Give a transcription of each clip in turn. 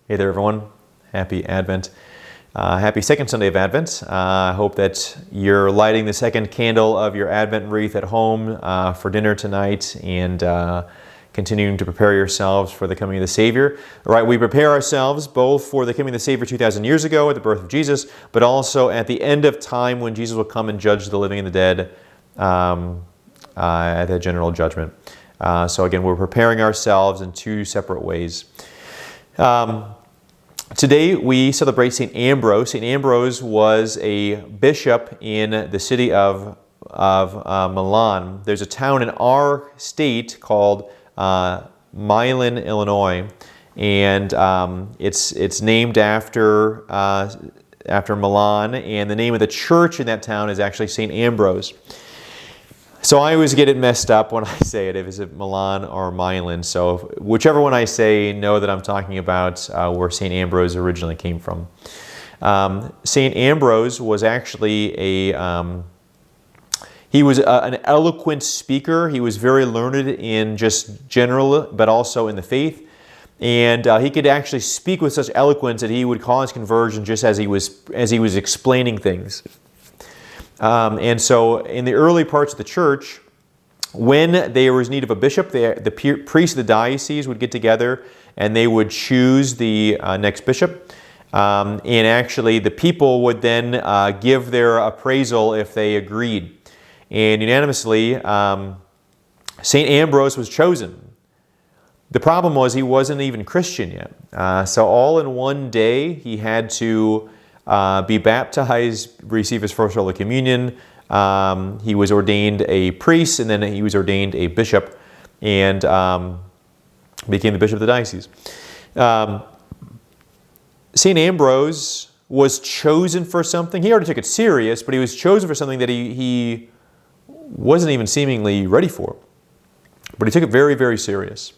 Hey there, everyone. Happy Advent. Happy second Sunday of Advent. I hope that you're lighting the second candle of your Advent wreath at home for dinner tonight and continuing to prepare yourselves for the coming of the Savior. All right, we prepare ourselves both for the coming of the Savior 2,000 years ago at the birth of Jesus, but also at the end of time when Jesus will come and judge the living and the dead at the general judgment. So again, we're preparing ourselves in two separate ways. Today we celebrate St. Ambrose. St. Ambrose was a bishop in the city of Milan. There's a town in our state called Milan, Illinois, and it's named after Milan, and the name of the church in that town is actually St. Ambrose. So I always get it messed up when I say it, if it's Milan or Milan. So whichever one I say, know that I'm talking about where St. Ambrose originally came from. St. Ambrose was actually an eloquent speaker. He was very learned in just general, but also in the faith. And he could actually speak with such eloquence that he would cause conversion just as he was explaining things. And so in the early parts of the church, when there was need of a bishop, the priests of the diocese would get together and they would choose the next bishop. And actually the people would then give their appraisal if they agreed. And unanimously, St. Ambrose was chosen. The problem was he wasn't even Christian yet. So all in one day he had to be baptized, receive his first Holy Communion. He was ordained a priest, and then he was ordained a bishop, and became the bishop of the diocese. St. Ambrose was chosen for something. He already took it serious, but he was chosen for something that he wasn't even seemingly ready for. But he took it very, very serious,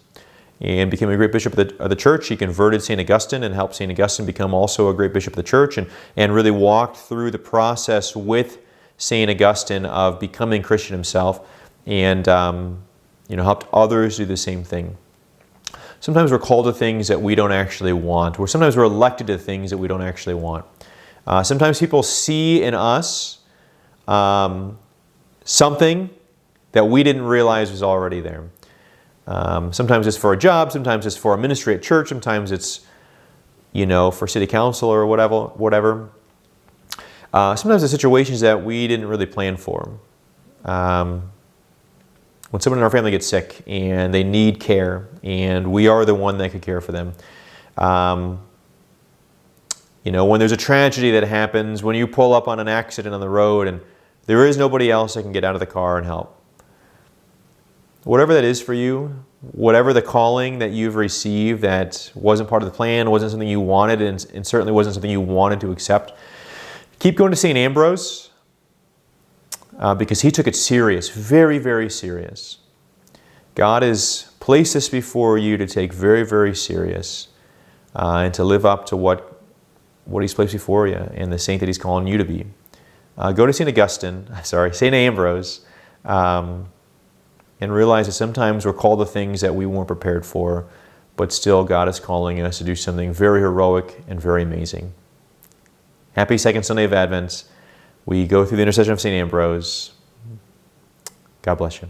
and became a great bishop of the church. He converted St. Augustine and helped St. Augustine become also a great bishop of the church, and really walked through the process with St. Augustine of becoming Christian himself, and helped others do the same thing. Sometimes we're called to things that we don't actually want, or sometimes we're elected to things that we don't actually want. Sometimes people see in us something that we didn't realize was already there. Sometimes it's for a job, sometimes it's for a ministry at church, sometimes it's, for city council or whatever. Sometimes it's situations that we didn't really plan for. When someone in our family gets sick and they need care, and we are the one that could care for them. When there's a tragedy that happens, when you pull up on an accident on the road and there is nobody else that can get out of the car and help. Whatever that is for you, whatever the calling that you've received that wasn't part of the plan, wasn't something you wanted, and certainly wasn't something you wanted to accept, keep going to St. Ambrose because he took it serious, very, very serious. God has placed this before you to take very, very serious and to live up to what he's placed before you and the saint that he's calling you to be. Go to St. Ambrose, and realize that sometimes we're called to things that we weren't prepared for, but still God is calling us to do something very heroic and very amazing. Happy second Sunday of Advent. We go through the intercession of St. Ambrose. God bless you.